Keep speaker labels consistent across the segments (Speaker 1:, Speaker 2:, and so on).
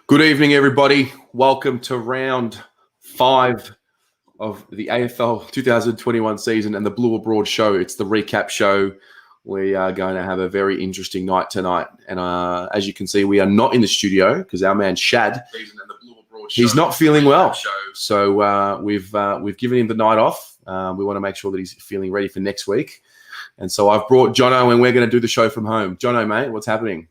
Speaker 1: Good evening, everybody. Welcome to round 5 of the AFL 2021 season and the Blue Abroad show. It's the recap show. We are going to have a very interesting night tonight. And as you can see, we are not in the studio because our man Shad, he's not feeling well. So we've given him the night off. We want to make sure that he's feeling ready for next week. And so I've brought Jono and we're going to do the show from home. Jono, mate, what's happening?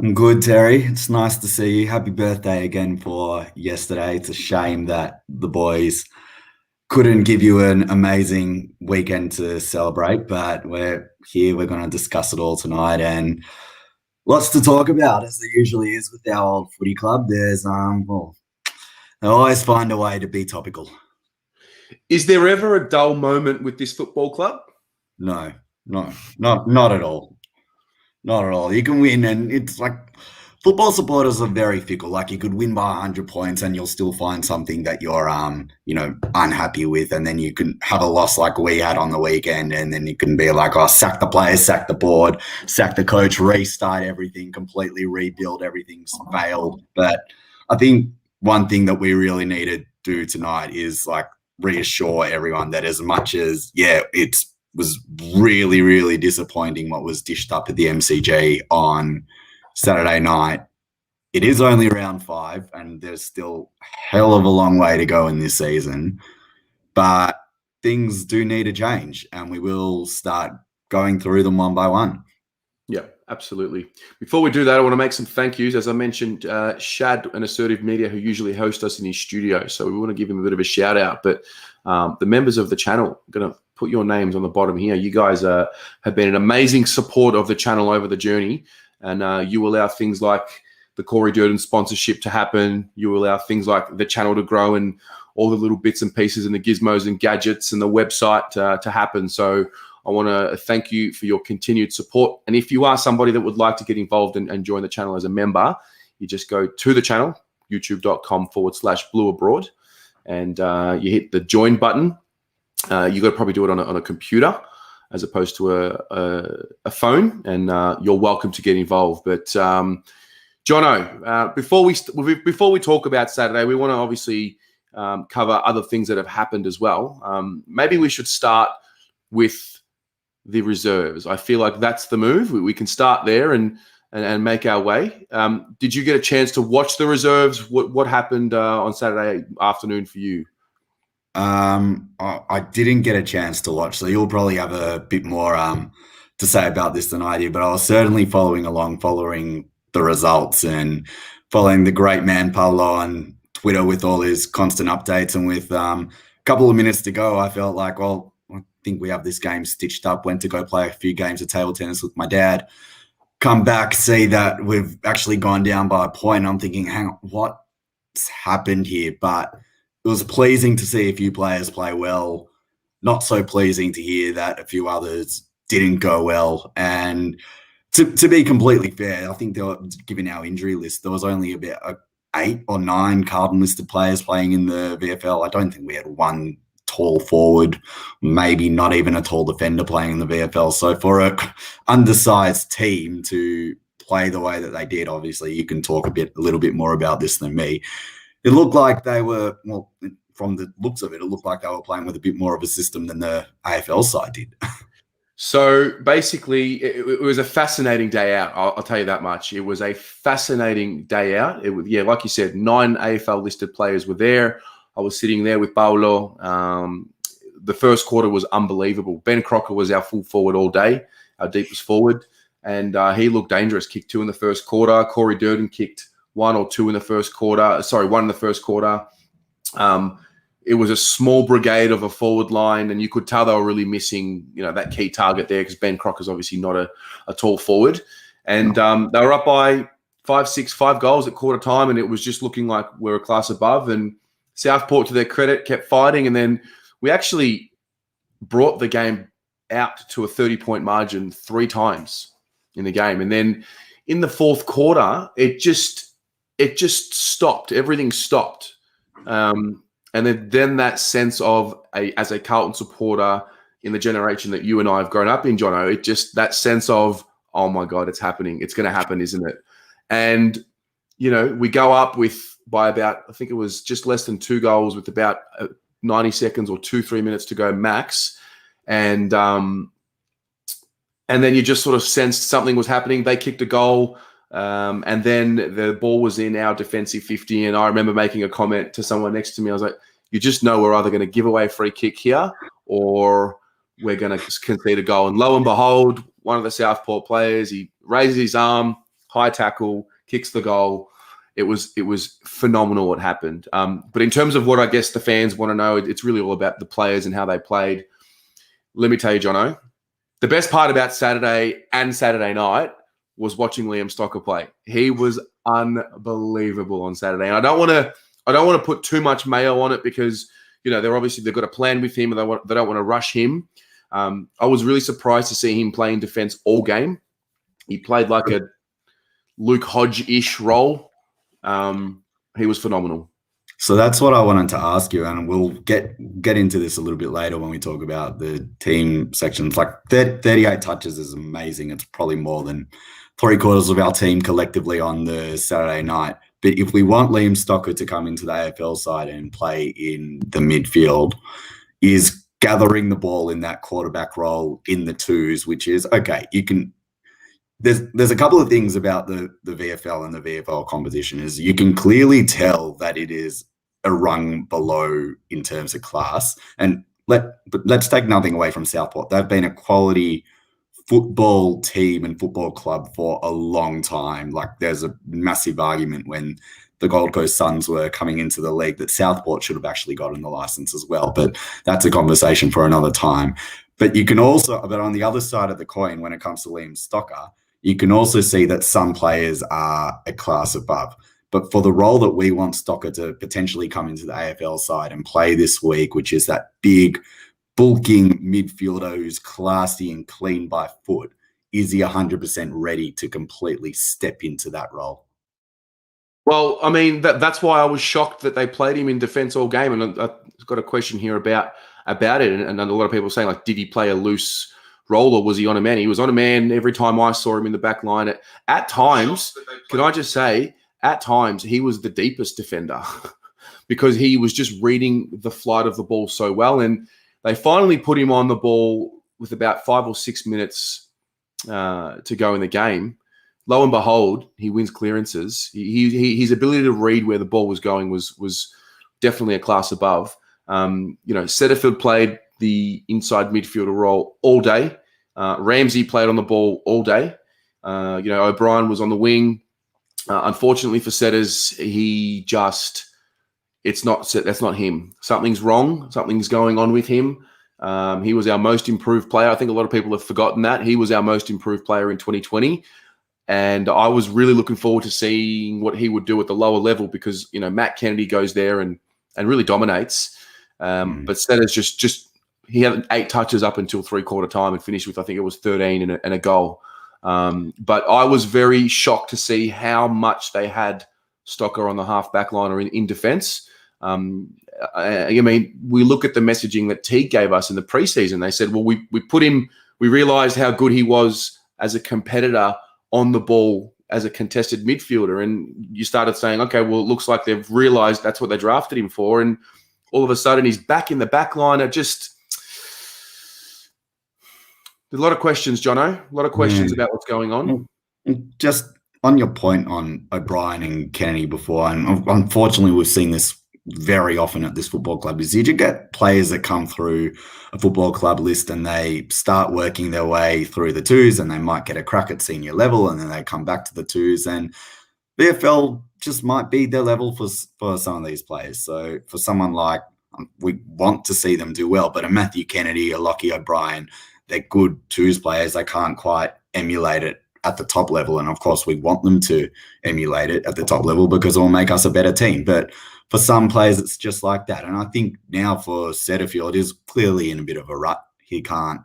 Speaker 2: I'm good, Terry. It's nice to see you. Happy birthday again for yesterday. It's a shame that the boys couldn't give you an amazing weekend to celebrate, but we're here. We're going to discuss it all tonight and lots to talk about, as there usually is with our old footy club. There's, they always find a way to be topical.
Speaker 1: Is there ever a dull moment with this football club?
Speaker 2: No, not at all. Not at all. You can win, and it's like football supporters are very fickle. Like you could win by 100 points, and you'll still find something that you're, unhappy with, and then you can have a loss like we had on the weekend, and then you can be like, "Oh, sack the players, sack the board, sack the coach, restart everything, completely rebuild everything's failed." But I think one thing that we really need to do tonight is like reassure everyone that as much as it was really, really disappointing what was dished up at the MCG on Saturday night. It is only round 5 and there's still a hell of a long way to go in this season. But things do need to change and we will start going through them one by one.
Speaker 1: Yeah, absolutely. Before we do that, I want to make some thank yous. As I mentioned, Shad and Assertive Media, who usually host us in his studio. So we want to give him a bit of a shout out. But the members of the channel, I'm going to put your names on the bottom here. You guys have been an amazing support of the channel over the journey. And you allow things like the Corey Durden sponsorship to happen. You allow things like the channel to grow and all the little bits and pieces and the gizmos and gadgets and the website to happen. So I want to thank you for your continued support. And if you are somebody that would like to get involved and join the channel as a member, you just go to the channel, youtube.com/Blue Abroad, and you hit the join button. You got to probably do it on a computer as opposed to a phone, and you're welcome to get involved. But Jono, before we talk about Saturday, we want to obviously cover other things that have happened as well. Maybe we should start with the reserves. I feel like that's the move. We can start there and make our way. Did you get a chance to watch the reserves? What happened on Saturday afternoon for you?
Speaker 2: I didn't get a chance to watch, so you'll probably have a bit more to say about this than I do, but I was certainly following the results and following the great man Pablo on Twitter with all his constant updates. And with a couple of minutes to go, I felt like, well, I think we have this game stitched up. Went to go play a few games of table tennis with my dad. Come back, see that we've actually gone down by a point. I'm thinking, hang on, what's happened here? But it was pleasing to see a few players play well. Not so pleasing to hear that a few others didn't go well. And to be completely fair, I think given our injury list, there was only about 8 or 9 Carlton listed players playing in the VFL. I don't think we had one tall forward, maybe not even a tall defender playing in the VFL. So for a undersized team to play the way that they did, obviously you can talk a little bit more about this than me. It looked like they were, well, from the looks of it, it looked like they were playing with a bit more of a system than the AFL side did.
Speaker 1: So basically, it was a fascinating day out. I'll tell you that much. It was a fascinating day out. It was, like you said, 9 AFL listed players were there. I was sitting there with Paolo. The first quarter was unbelievable. Ben Crocker was our full forward all day, our deepest forward, and he looked dangerous. Kicked 2 in the first quarter. Corey Durden kicked 1 or 2 in the first quarter. Sorry, 1 in the first quarter. It was a small brigade of a forward line, and you could tell they were really missing, that key target there because Ben Crocker's obviously not a tall forward. And they were up by 5 goals at quarter time, and it was just looking like we're a class above. And Southport, to their credit, kept fighting. And then we actually brought the game out to a 30-point margin 3 times in the game. And then in the fourth quarter, it just stopped. Everything stopped. And then that sense of, as a Carlton supporter in the generation that you and I have grown up in, Jono, it just that sense of, oh my God, it's happening. It's going to happen, isn't it? And we go up by about, I think it was just less than 2 goals with about 90 seconds or 2-3 minutes to go max. And then you just sort of sensed something was happening. They kicked a goal. And then the ball was in our defensive 50. And I remember making a comment to someone next to me. I was like, you just know we're either going to give away a free kick here or we're going to concede a goal. And lo and behold, one of the Southport players, he raises his arm, high tackle, kicks the goal. It was phenomenal what happened. But in terms of what I guess the fans want to know, it's really all about the players and how they played. Let me tell you, Jono, the best part about Saturday and Saturday night was watching Liam Stocker play. He was unbelievable on Saturday. And I don't want to put too much mayo on it because they've got a plan with him and they don't want to rush him. I was really surprised to see him play in defence all game. He played like a Luke Hodge-ish role. He was phenomenal.
Speaker 2: So that's what I wanted to ask you, and we'll get into this a little bit later when we talk about the team sections. Like 38 touches is amazing. It's probably more than 3/4 of our team collectively on the Saturday night. But if we want Liam Stocker to come into the AFL side and play in the midfield, is gathering the ball in that quarterback role in the twos, which is, okay, you can... There's a couple of things about the VFL and the VFL competition is you can clearly tell that it is a rung below in terms of class. And let's take nothing away from Southport. They've been a quality football team and football club for a long time. Like there's a massive argument when the Gold Coast Suns were coming into the league that Southport should have actually gotten the license as well. But that's a conversation for another time. But you can also, but on the other side of the coin, when it comes to Liam Stocker, you can also see that some players are a class above. But for the role that we want Stocker to potentially come into the AFL side and play this week, which is that big, bulking midfielder who's classy and clean by foot, is he 100% ready to completely step into that role?
Speaker 1: Well, I mean, that's why I was shocked that they played him in defence all game. And I've got a question here about it. And a lot of people are saying, like, did he play a loose role or was he on a man? He was on a man every time I saw him in the back line. At times, can I just say, at times he was the deepest defender because he was just reading the flight of the ball so well. And they finally put him on the ball with about 5 or 6 minutes to go in the game. Lo and behold, he wins clearances. His ability to read where the ball was going was definitely a class above. Setterfield played the inside midfielder role all day. Ramsey played on the ball all day. O'Brien was on the wing. Unfortunately for Setters, that's not him. Something's wrong. Something's going on with him. He was our most improved player. I think a lot of people have forgotten that. He was our most improved player in 2020. And I was really looking forward to seeing what he would do at the lower level because, Matt Kennedy goes there and really dominates. But Setters he had 8 touches up until 3/4 time and finished with, I think it was 13 and a goal. But I was very shocked to see how much they had Stocker on the half back line or in defence. We look at the messaging that Teague gave us in the preseason. They said, well, we put him, we realised how good he was as a competitor on the ball as a contested midfielder. And you started saying, okay, well, it looks like they've realised that's what they drafted him for. And all of a sudden he's back in the back line. There's a lot of questions, Jono. A lot of questions about what's going on.
Speaker 2: Just on your point on O'Brien and Kennedy before, and unfortunately we've seen this very often at this football club, is you get players that come through a football club list and they start working their way through the twos and they might get a crack at senior level and then they come back to the twos, and VFL just might be their level for some of these players. So for someone like, we want to see them do well, but a Matthew Kennedy, a Lockie O'Brien, they're good twos players. They can't quite emulate it at the top level. And of course we want them to emulate it at the top level because it will make us a better team. But for some players, it's just like that. And I think now for Setterfield is clearly in a bit of a rut. He can't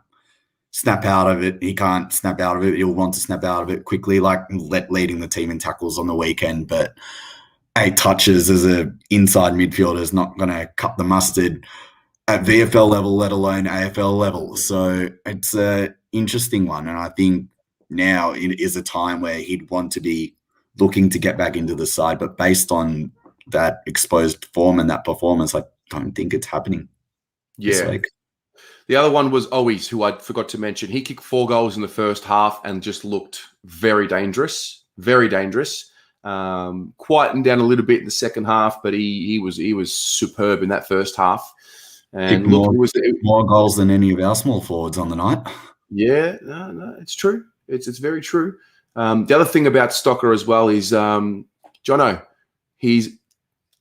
Speaker 2: snap out of it. He'll want to snap out of it quickly, like leading the team in tackles on the weekend. But 8 touches as an inside midfielder is not going to cut the mustard at VFL level, let alone AFL level. So it's an interesting one. And I think now it is a time where he'd want to be looking to get back into the side. But based on that exposed form and that performance, I don't think it's happening this week.
Speaker 1: The other one was Owies, who I forgot to mention. He kicked 4 goals in the first half and just looked very dangerous, very dangerous. Quietened down a little bit in the second half, but he was superb in that first half. And look, it was
Speaker 2: more goals than any of our small forwards on the night.
Speaker 1: Yeah, no, it's true. It's very true. The other thing about Stocker as well is, Jono, he's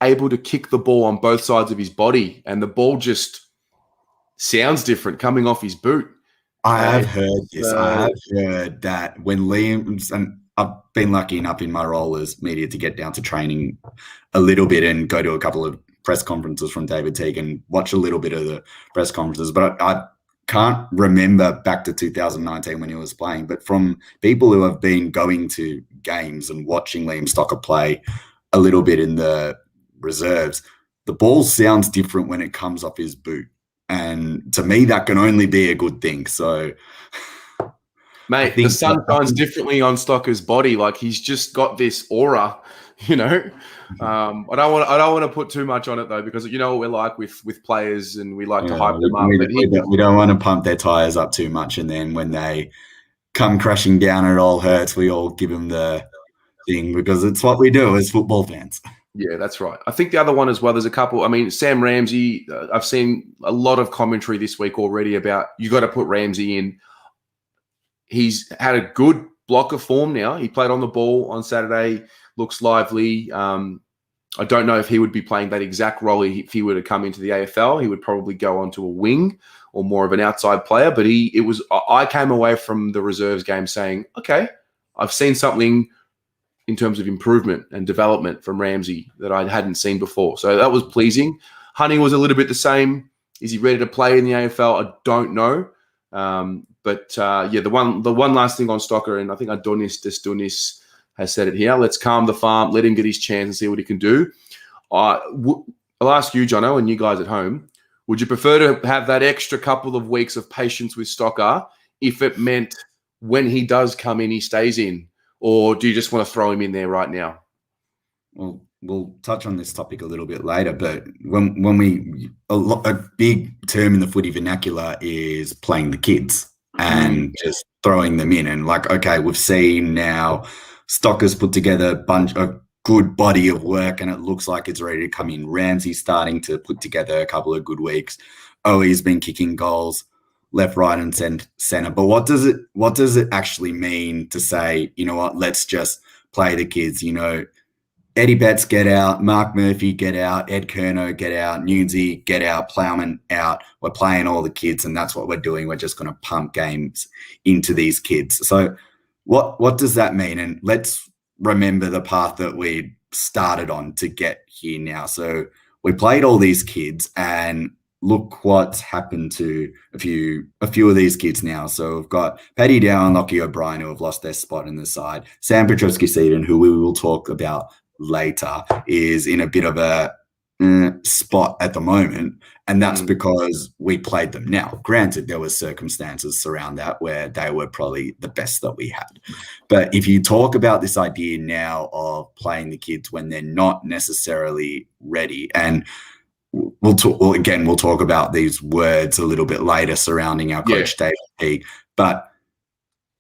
Speaker 1: able to kick the ball on both sides of his body, and the ball just sounds different coming off his boot.
Speaker 2: I have heard this. I have heard that when Liam's, and I've been lucky enough in my role as media to get down to training a little bit and go to a couple of press conferences from David Teague and watch a little bit of the press conferences, but I can't remember back to 2019 when he was playing, but from people who have been going to games and watching Liam Stocker play a little bit in the reserves, the ball sounds different when it comes off his boot. And to me, that can only be a good thing. So,
Speaker 1: mate, the sun shines differently on Stocker's body. Like, he's just got this aura, you know. I don't want to put too much on it though, because you know what we're like with players, and we like to hype them up.
Speaker 2: We don't want to pump their tires up too much, and then when they come crashing down, it all hurts. We all give them the thing because it's what we do as football fans.
Speaker 1: Yeah, that's right. I think the other one as well, there's a couple. I mean, Sam Ramsey, I've seen a lot of commentary this week already about you got to put Ramsey in. He's had a good block of form now. He played on the ball on Saturday, looks lively. I don't know if he would be playing that exact role if he were to come into the AFL. He would probably go onto a wing or more of an outside player. But I came away from the reserves game saying, okay, I've seen something in terms of improvement and development from Ramsey that I hadn't seen before. So that was pleasing. Honey was a little bit the same. Is he ready to play in the AFL? I don't know. The one last thing on Stocker, and I think Adonis has said it here, let's calm the farm, let him get his chance and see what he can do. I'll ask you, Jono, and you guys at home, would you prefer to have that extra couple of weeks of patience with Stocker if it meant when he does come in, he stays in? Or do you just want to throw him in there right now?
Speaker 2: Well, we'll touch on this topic a little bit later, but a big term in the footy vernacular is playing the kids and just throwing them in. And like, okay, we've seen now Stocker's put together a good body of work and it looks like it's ready to come in. Ramsey's starting to put together a couple of good weeks. Owi's been kicking goals left, right, and center. But what does it actually mean to say, you know what, let's just play the kids? You know, Eddie Betts, get out. Mark Murphy, get out. Ed Kerno, get out. Newsy, get out. Plowman, out. We're playing all the kids, and that's what we're doing. We're just going to pump games into these kids. So what does that mean? And let's remember the path that we started on to get here now. So we played all these kids, and look what's happened to a few of these kids now. So we've got Paddy Dow and Lockie O'Brien who have lost their spot in the side. Sam Petrosky-Seaton, who we will talk about later, is in a bit of a spot at the moment, and that's because we played them. Now, granted, there were circumstances around that where they were probably the best that we had. But if you talk about this idea now of playing the kids when they're not necessarily ready, and we'll talk about these words a little bit later surrounding our coach, David Teague. But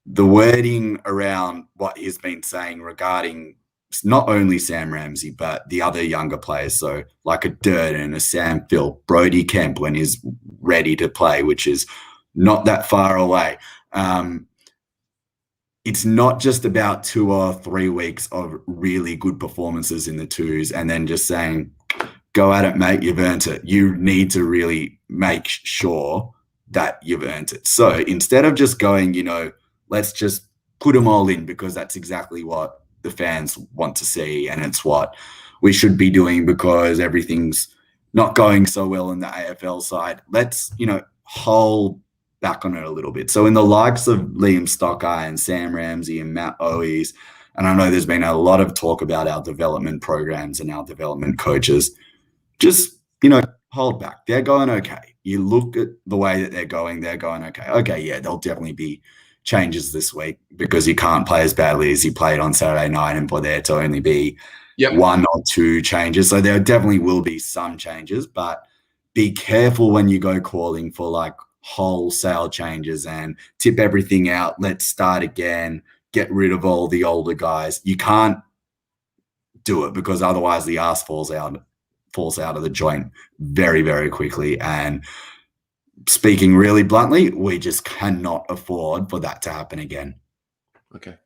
Speaker 2: the wording around what he's been saying regarding not only Sam Ramsey, but the other younger players, so like a Durden, a Sam Phil, Brody Kemp when he's ready to play, which is not that far away. It's not just about 2 or 3 weeks of really good performances in the twos and then just saying, go at it, mate, you've earned it. You need to really make sure that you've earned it. So instead of just going, you know, let's just put them all in because that's exactly what the fans want to see and it's what we should be doing because everything's not going so well in the AFL side. Let's, you know, hold back on it a little bit. So in the likes of Liam Stocker and Sam Ramsey and Matt Owies, and I know there's been a lot of talk about our development programs and our development coaches, just, you know, hold back. They're going okay. You look at the way that they're going okay. Okay, yeah, they'll definitely be changes this week because you can't play as badly as you played on Saturday night and for there to only be one or two changes. So there definitely will be some changes, but be careful when you go calling for like wholesale changes and tip everything out. Let's start again. Get rid of all the older guys. You can't do it because otherwise the ass falls out of the joint very, very quickly. And speaking really bluntly, we just cannot afford for that to happen again.
Speaker 1: Okay.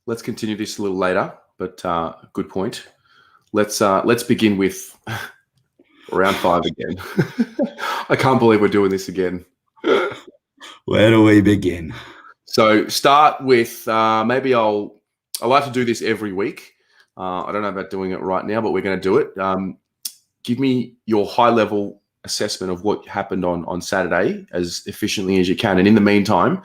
Speaker 1: Let's continue this a little later, but good point. Let's begin with round 5 again. I can't believe we're doing this again.
Speaker 2: Where do we begin?
Speaker 1: So start with maybe I like to do this every week. I don't know about doing it right now, but we're going to do it. Give me your high-level assessment of what happened on Saturday as efficiently as you can. And in the meantime,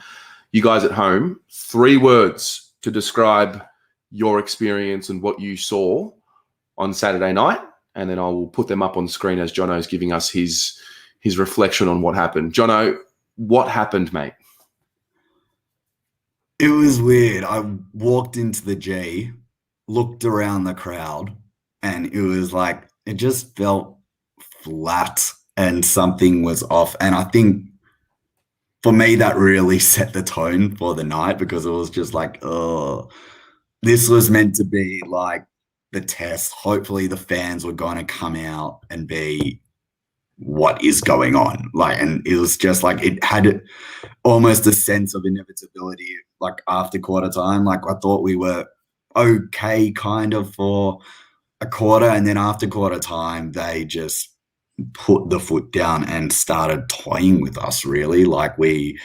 Speaker 1: you guys at home, 3 words to describe your experience and what you saw on Saturday night, and then I will put them up on screen as Jono's giving us his reflection on what happened. Jono, what happened, mate?
Speaker 2: It was weird. I walked into the G, looked around the crowd, and it was like it just felt flat and something was off. And I think for me that really set the tone for the night because it was just like, oh, this was meant to be like the test. Hopefully the fans were going to come out and be what is going on. Like, and it was just like it had almost a sense of inevitability like after quarter time. Like I thought we were okay kind of for a quarter, and then after quarter time they just put the foot down and started toying with us really. Like we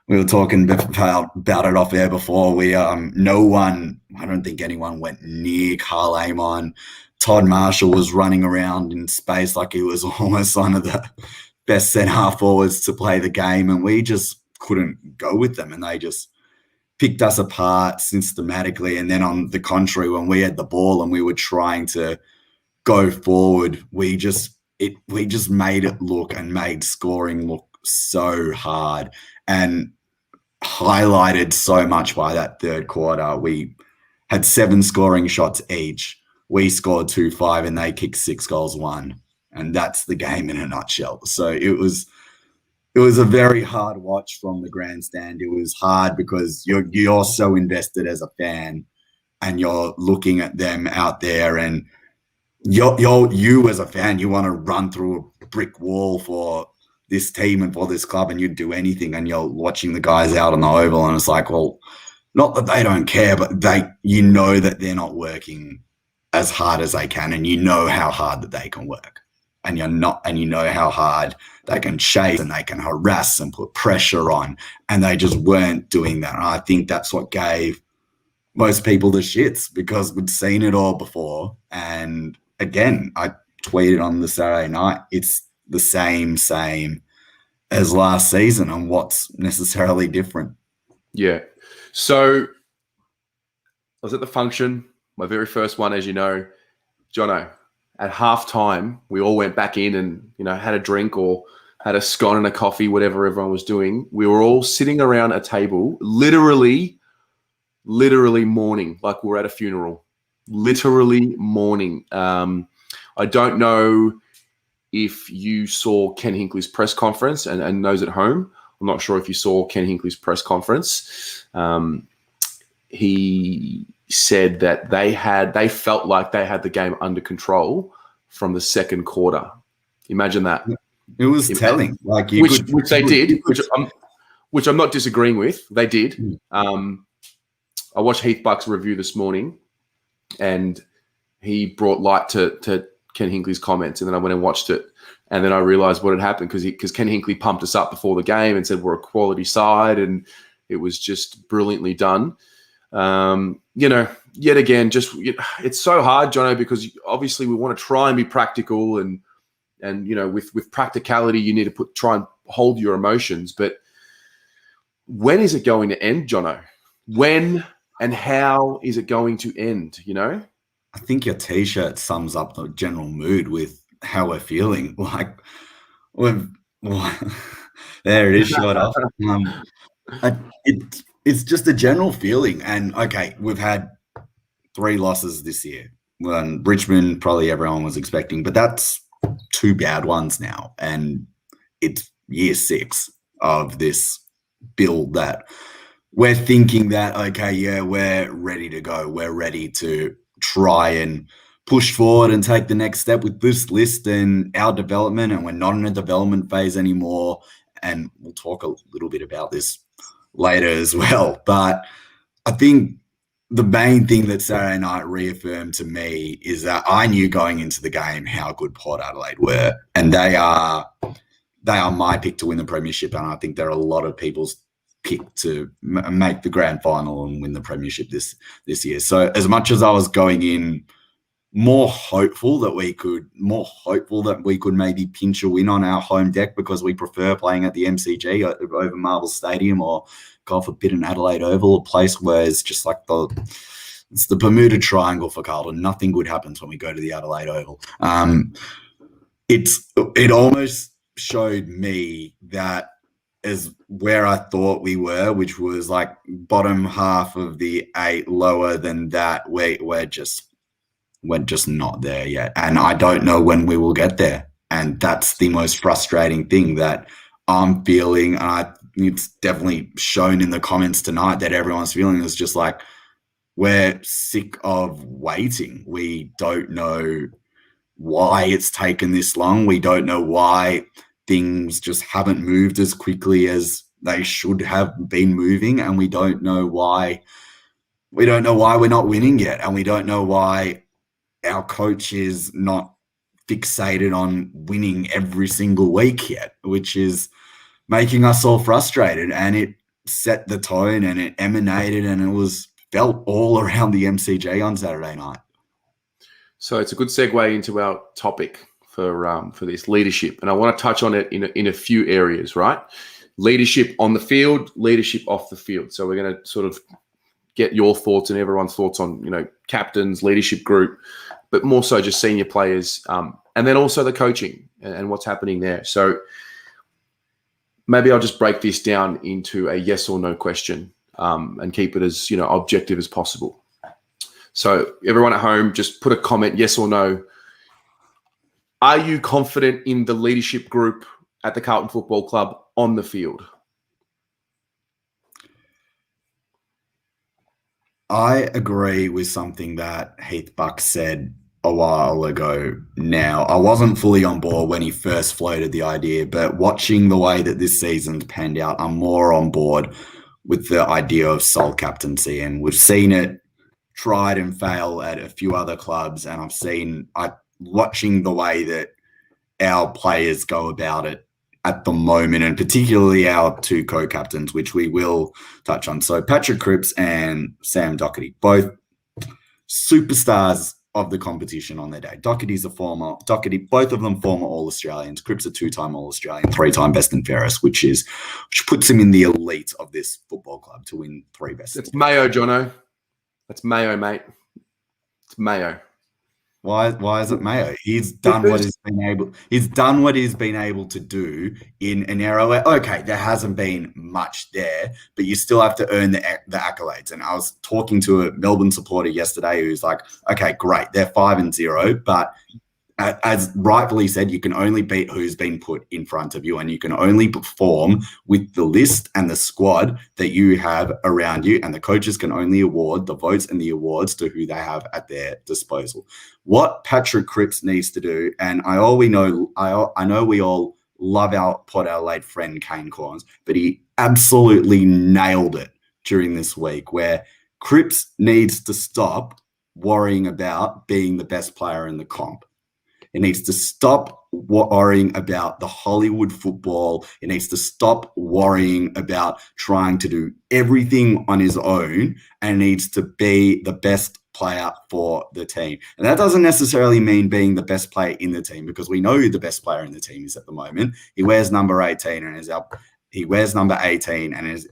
Speaker 2: were talking about it off air before. We no one, I don't think anyone went near Carl Amon. Todd Marshall was running around in space like he was almost one of the best centre forwards to play the game, and we just couldn't go with them, and they just picked us apart systematically. And then on the contrary, when we had the ball and we were trying to go forward, we just made it look and made scoring look so hard, and highlighted so much by that third quarter. We had 7 scoring shots each. We scored 2-5 and they kicked 6 goals, 1. And that's the game in a nutshell. So it was a very hard watch from the grandstand. It was hard because you're so invested as a fan and you're looking at them out there, and you as a fan, you want to run through a brick wall for this team and for this club, and you'd do anything, and you're watching the guys out on the oval, and it's like, well, not that they don't care, but you know that they're not working as hard as they can, and you know how hard that they can work, and you know how hard they can chase and they can harass and put pressure on, and they just weren't doing that. And I think that's what gave most people the shits, because we'd seen it all before. And again, I tweeted on the Saturday night, it's the same as last season, and what's necessarily different.
Speaker 1: Yeah. So I was at the function, my very first one, as you know, Jono. At halftime, we all went back in and, had a drink or had a scone and a coffee, whatever everyone was doing. We were all sitting around a table, literally mourning, like we're at a funeral, literally mourning. I don't know if you saw Ken Hinkley's press conference, and those at home, I'm not sure if you saw Ken Hinkley's press conference. He said that they felt like they had the game under control from the second quarter. Imagine that.
Speaker 2: It was telling, like
Speaker 1: which they did, which I'm not disagreeing with. They did. I watched Heath Buck's review this morning, and he brought light to Ken Hinkley's comments, and then I went and watched it, and then I realized what had happened because Ken Hinkley pumped us up before the game and said we're a quality side, and it was just brilliantly done. Yet again, it's so hard, Jono, because obviously we want to try and be practical, and with practicality, you need to try and hold your emotions. But when is it going to end, Jono? When and how is it going to end?
Speaker 2: I think your T-shirt sums up the general mood with how we're feeling. Like, there it is, short off. it's just a general feeling. And okay, we've had 3 losses this year. When Richmond, probably everyone was expecting, but that's 2 bad ones now. And it's year 6 of this build that we're thinking that, okay, yeah, we're ready to go. We're ready to try and push forward and take the next step with this list and our development. And we're not in a development phase anymore. And we'll talk a little bit about this later as well. But I think the main thing that Saturday night reaffirmed to me is that I knew going into the game how good Port Adelaide were. And they are my pick to win the premiership. And I think there are a lot of people's pick to make the grand final and win the premiership this year. So as much as I was going in more hopeful that we could maybe pinch a win on our home deck because we prefer playing at the MCG over Marvel Stadium or, God forbid, an Adelaide Oval, a place where it's just like it's the Bermuda Triangle for Carlton. Nothing good happens when we go to the Adelaide Oval. It almost showed me that is where I thought we were, which was like bottom half of the 8, lower than that. We're just not there yet. And I don't know when we will get there. And that's the most frustrating thing that I'm feeling. And it's definitely shown in the comments tonight that everyone's feeling is just like, we're sick of waiting. We don't know why it's taken this long. We don't know why things just haven't moved as quickly as they should have been moving. And we don't know why we're not winning yet. And we don't know why our coach is not fixated on winning every single week yet, which is making us all frustrated. And it set the tone and it emanated and it was felt all around the MCG on Saturday night.
Speaker 1: So it's a good segue into our topic for this leadership. And I want to touch on it in a few areas, right? Leadership on the field, leadership off the field. So we're going to sort of get your thoughts and everyone's thoughts on, captains, leadership group, but more so just senior players, and then also the coaching and what's happening there. So maybe I'll just break this down into a yes or no question, and keep it as objective as possible. So everyone at home, just put a comment, yes or no. Are you confident in the leadership group at the Carlton Football Club on the field?
Speaker 2: I agree with something that Heath Buck said a while ago now. I wasn't fully on board when he first floated the idea, but watching the way that this season's panned out, I'm more on board with the idea of sole captaincy. And we've seen it tried and fail at a few other clubs. And watching the way that our players go about it at the moment, and particularly our 2 co-captains, which we will touch on. So Patrick Crips and Sam Doherty, both superstars of the competition on their day. Doherty, both of them former All-Australians. Crips a 2-time All-Australian, 3-time best and fairest, which puts him in the elite of this football club to win 3 best.
Speaker 1: It's Mayo, Jono. That's Mayo, mate. It's Mayo.
Speaker 2: Why is it Mayo? He's done what he's been able to do in an era where, okay, there hasn't been much there, but you still have to earn the accolades. And I was talking to a Melbourne supporter yesterday who's like, okay, great, they're 5-0, but as rightfully said, you can only beat who's been put in front of you, and you can only perform with the list and the squad that you have around you, and the coaches can only award the votes and the awards to who they have at their disposal. What Patrick Crips needs to do, and I know we all love our Port Adelaide friend Kane Corns, but he absolutely nailed it during this week, where Crips needs to stop worrying about being the best player in the comp. It needs to stop worrying about the Hollywood football. It needs to stop worrying about trying to do everything on his own, and needs to be the best player for the team. And that doesn't necessarily mean being the best player in the team, because we know who the best player in the team is at the moment. He wears number 18 and is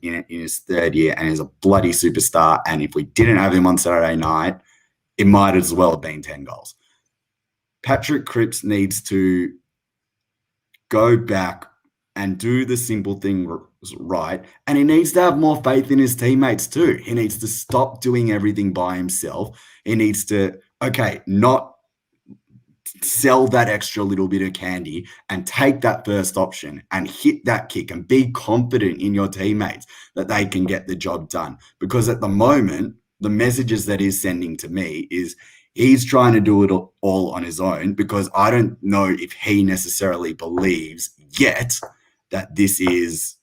Speaker 2: in his 3rd year and is a bloody superstar. And if we didn't have him on Saturday night, it might as well have been 10 goals. Patrick Crips needs to go back and do the simple thing right, and he needs to have more faith in his teammates too. He needs to stop doing everything by himself. He needs to, not sell that extra little bit of candy and take that first option and hit that kick and be confident in your teammates that they can get the job done. Because at the moment, the messages that he's sending to me is he's trying to do it all on his own, because I don't know if he necessarily believes yet that this is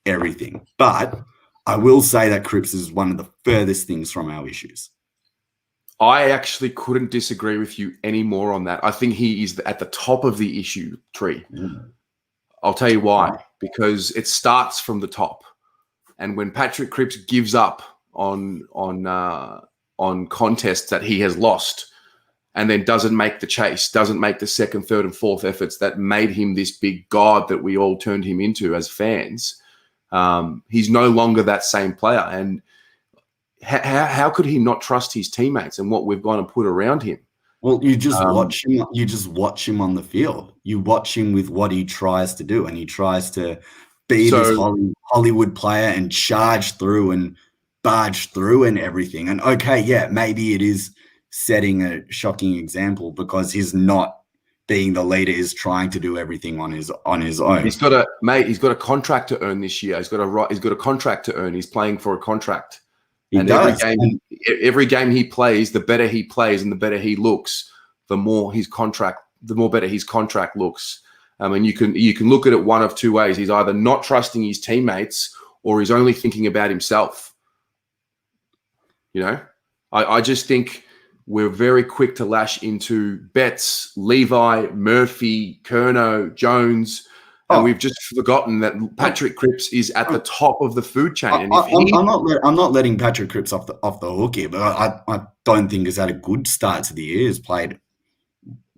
Speaker 2: everything. But I will say that Crips is one of the furthest things from our issues.
Speaker 1: I actually couldn't disagree with you any more on that. I think he is at the top of the issue tree. I'll tell you why. Because it starts from the top. And when Patrick Cripps gives up on contests that he has lost, and then doesn't make the chase, doesn't make the second, third, and fourth efforts that made him this big god that we all turned him into as fans, he's no longer that same player. And how could he not trust his teammates and what we've gone and put around him?
Speaker 2: Well, you just watch him. You just watch him on the field. You watch him with what he tries to do, and he tries to be this Hollywood player and charge through and barge through and everything. And maybe it is setting a shocking example because he's not being the leader, is trying to do everything on his own.
Speaker 1: He's got a contract to earn this year. He's got a contract to earn. He's playing for a contract. Every game he plays, the better he plays and the better he looks, the more better his contract looks. And you can look at it one of two ways. He's either not trusting his teammates or he's only thinking about himself. I just think we're very quick to lash into Betts, Levi, Murphy, Curnow, Jones. And we've just forgotten that Patrick Cripps is at the top of the food chain. And
Speaker 2: I'm not letting Patrick Cripps off the hook here, but I don't think he's had a good start to the year. He's played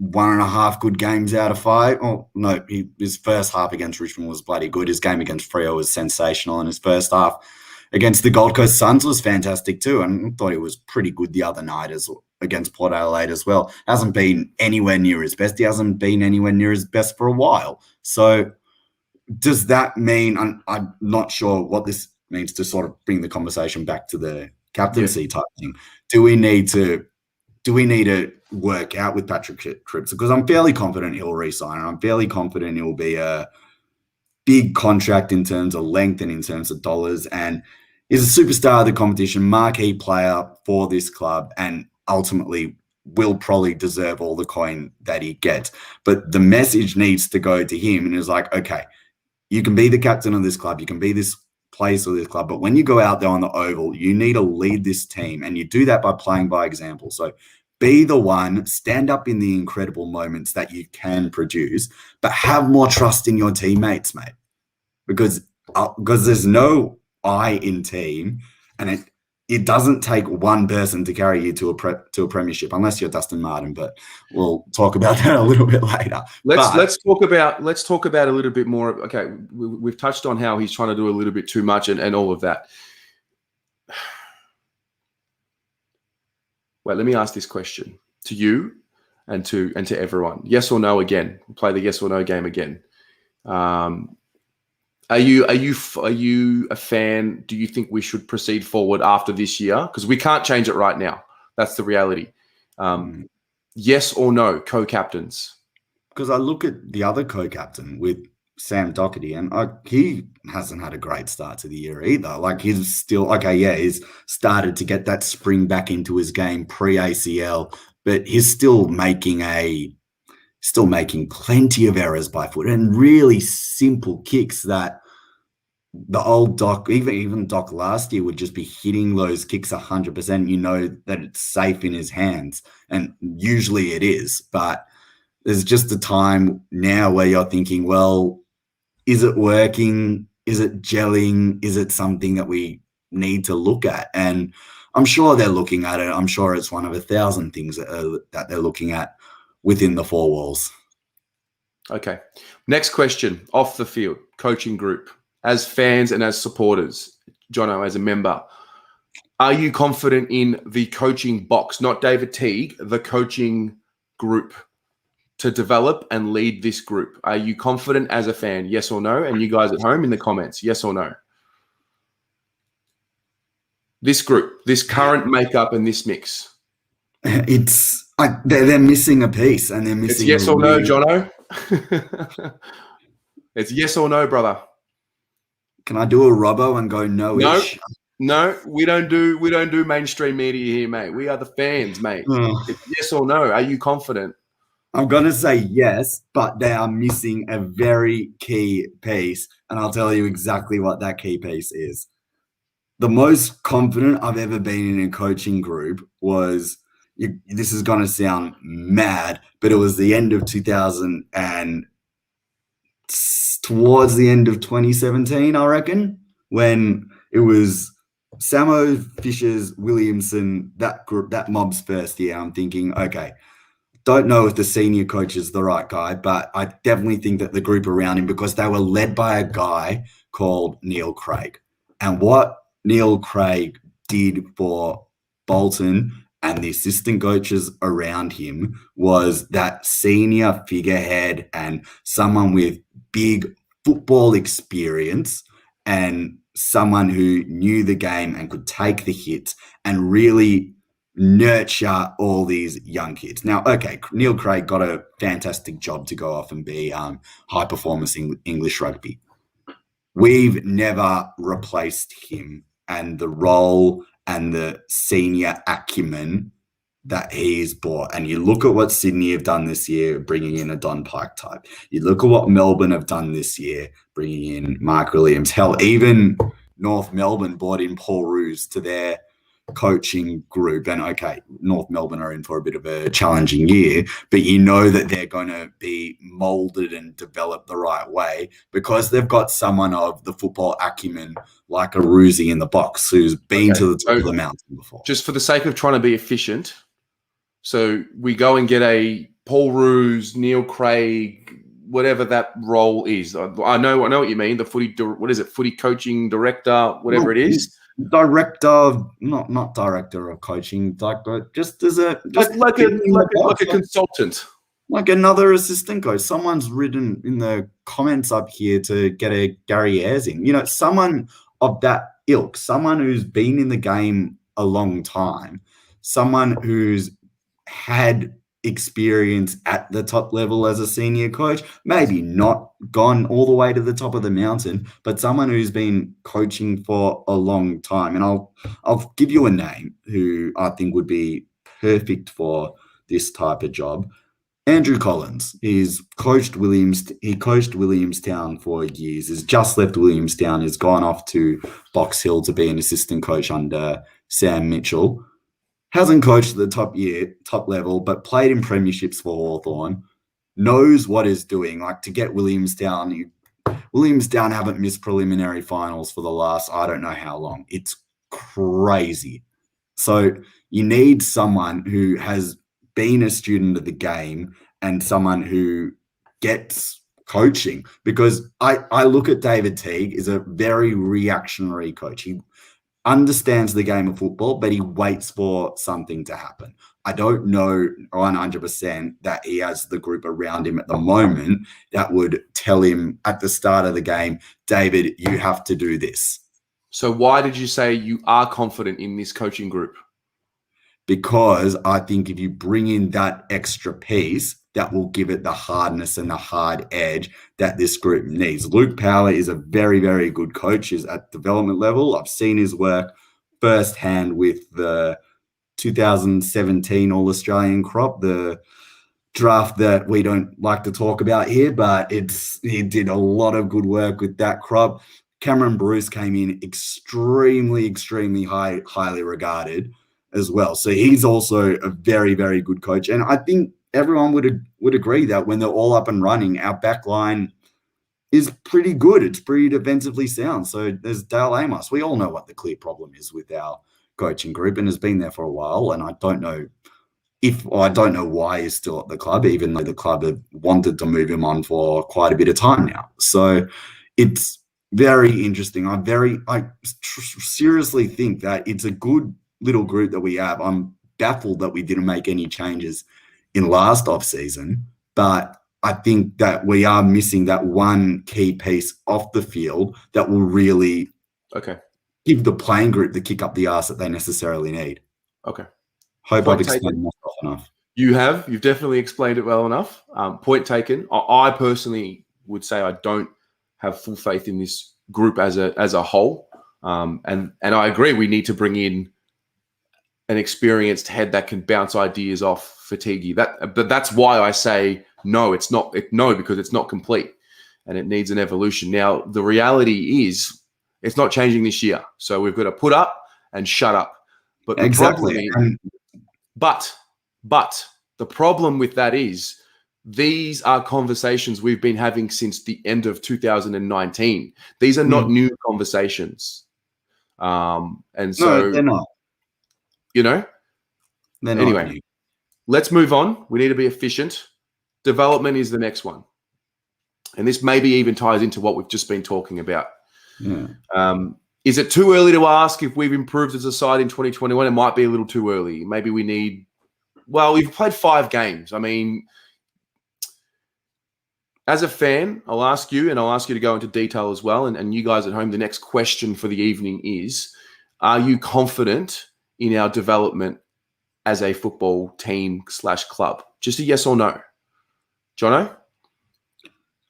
Speaker 2: 1.5 good games out of 5. Oh no, his first half against Richmond was bloody good. His game against Freo was sensational, and his first half against the Gold Coast Suns was fantastic too. And I thought he was pretty good the other night against Port Adelaide as well. Hasn't been anywhere near his best. He hasn't been anywhere near his best for a while. So does that mean, I'm not sure what this means to sort of bring the conversation back to the captaincy type thing. Do we need to work out with Patrick Cripps? Because I'm fairly confident he'll re-sign, and I'm fairly confident it will be a big contract in terms of length and in terms of dollars, and is a superstar of the competition, marquee player for this club, and ultimately will probably deserve all the coin that he gets. But the message needs to go to him, and it's like, okay, you can be the captain of this club, you can be this place of this club, but when you go out there on the oval, you need to lead this team, and you do that by playing by example. So be the one, stand up in the incredible moments that you can produce, but have more trust in your teammates, mate. Because there's no I in team, and it doesn't take one person to carry you to a premiership, unless you're Dustin Martin. But we'll talk about that a little bit later.
Speaker 1: Let's talk about a little bit more. Okay, we've touched on how he's trying to do a little bit too much and all of that. Well, let me ask this question to you and to everyone. Yes or no again. We'll play the yes or no game again. Are you a fan? Do you think we should proceed forward after this year? Because we can't change it right now. That's the reality. Yes or no, co-captains? Because
Speaker 2: I look at the other co-captain with Sam Doherty, and he hasn't had a great start to the year either. Like, he's still he's started to get that spring back into his game pre-ACL, but he's still making plenty of errors by foot and really simple kicks that the old Doc, even Doc last year, would just be hitting those kicks 100%. You know that it's safe in his hands, and usually it is. But there's just a time now where you're thinking, well, is it working? Is it gelling? Is it something that we need to look at? And I'm sure they're looking at it. I'm sure it's one of 1,000 things that they're looking at within the four walls.
Speaker 1: Okay. Next question. Off the field, coaching group. As fans and as supporters, Jono, as a member, are you confident in the coaching box, not David Teague, the coaching group, to develop and lead this group? Are you confident as a fan? Yes or no? And you guys at home in the comments, yes or no? This group, this current makeup and this mix.
Speaker 2: It's like they're missing a piece, and they're missing.
Speaker 1: It's yes or no, Jono. It's yes or no, brother.
Speaker 2: Can I do a robbo and go no-ish?
Speaker 1: No, we don't do mainstream media here, mate. We are the fans, mate. It's yes or no. Are you confident?
Speaker 2: I'm going to say yes, but they are missing a very key piece, and I'll tell you exactly what that key piece is. The most confident I've ever been in a coaching group was, this is going to sound mad, but it was the end of 2000 and towards the end of 2017, I reckon, when it was Samo, Fishers, Williamson, that group, that mob's first year. I'm thinking, okay, don't know if the senior coach is the right guy, but I definitely think that the group around him, because they were led by a guy called Neil Craig. And what Neil Craig did for Bolton and the assistant coaches around him was that senior figurehead and someone with big football experience and someone who knew the game and could take the hits and really nurture all these young kids. Now, okay, Neil Craig got a fantastic job to go off and be high performance English rugby. We've never replaced him and the role and the senior acumen that he's brought. And you look at what Sydney have done this year, bringing in a Don Pike type. You look at what Melbourne have done this year, bringing in Mark Williams. Hell, even North Melbourne brought in Paul Roos to their coaching group. And okay, North Melbourne are in for a bit of a challenging year, but you know that they're going to be molded and developed the right way because they've got someone of the football acumen like a Roosie in the box who's been to the top of the mountain before. Just
Speaker 1: for the sake of trying to be efficient, so we go and get a Paul Roos, Neil Craig, whatever that role is. I know what you mean. The footy coaching director, whatever it is.
Speaker 2: Director, not director of coaching, just as a
Speaker 1: like a consultant,
Speaker 2: like another assistant coach. Someone's written in the comments up here to get a Gary Ayres in. You know, someone of that ilk, someone who's been in the game a long time, someone who's had experience at the top level as a senior coach, maybe not gone all the way to the top of the mountain, but someone who's been coaching for a long time. And I'll give you a name who I think would be perfect for this type of job. Andrew Collins. He coached Williamstown for years. He's just left Williamstown. He's gone off to Box Hill to be an assistant coach under Sam Mitchell. Hasn't coached at the top level, but played in premierships for Hawthorn. Knows what he's doing. Like, to get Williamstown haven't missed preliminary finals for the last, I don't know how long. It's crazy. So you need someone who has been a student of the game and someone who gets coaching, because I look at David Teague as a very reactionary coach. He understands the game of football, but he waits for something to happen. I don't know 100% that he has the group around him at the moment that would tell him at the start of the game, David, you have to do this.
Speaker 1: So why did you say you are confident in this coaching group?
Speaker 2: Because I think if you bring in that extra piece, that will give it the hardness and the hard edge that this group needs. Luke Power is a very, very good coach. He's at development level. I've seen his work firsthand with the 2017 All-Australian crop, the draft that we don't like to talk about here, but he did a lot of good work with that crop. Cameron Bruce came in extremely, extremely highly regarded as well. So he's also a very, very good coach. And I think everyone would agree that when they're all up and running, our back line is pretty good. It's pretty defensively sound. So there's Dale Amos. We all know what the clear problem is with our coaching group, and has been there for a while. And I don't know why he's still at the club, even though the club have wanted to move him on for quite a bit of time now. So it's very interesting. I seriously think that it's a good little group that we have. I'm baffled that we didn't make any changes in last off season, but I think that we are missing that one key piece off the field that will really give the playing group the kick up the arse that they necessarily need.
Speaker 1: Okay.
Speaker 2: Hope I've explained myself enough.
Speaker 1: You've definitely explained it well enough. Point taken. I personally would say I don't have full faith in this group as a whole. And I agree, we need to bring in an experienced head that can bounce ideas off Fatiguи. But that's why I say no. It's not because it's not complete, and it needs an evolution. Now the reality is, it's not changing this year. So we've got to put up and shut up. But the
Speaker 2: exactly.
Speaker 1: But the problem with that is, these are conversations we've been having since the end of 2019. These are not new conversations. And so
Speaker 2: no, they're not.
Speaker 1: They're not. Anyway, let's move on. We need to be efficient. Development is the next one. And this maybe even ties into what we've just been talking about.
Speaker 2: Yeah.
Speaker 1: Is it too early to ask if we've improved as a side in 2021? It might be a little too early. Maybe we need... Well, we've played 5 games. I mean, as a fan, I'll ask you, and I'll ask you to go into detail as well, and you guys at home, the next question for the evening is, are you confident in our development as a football team / club? Just a yes or no. Jono?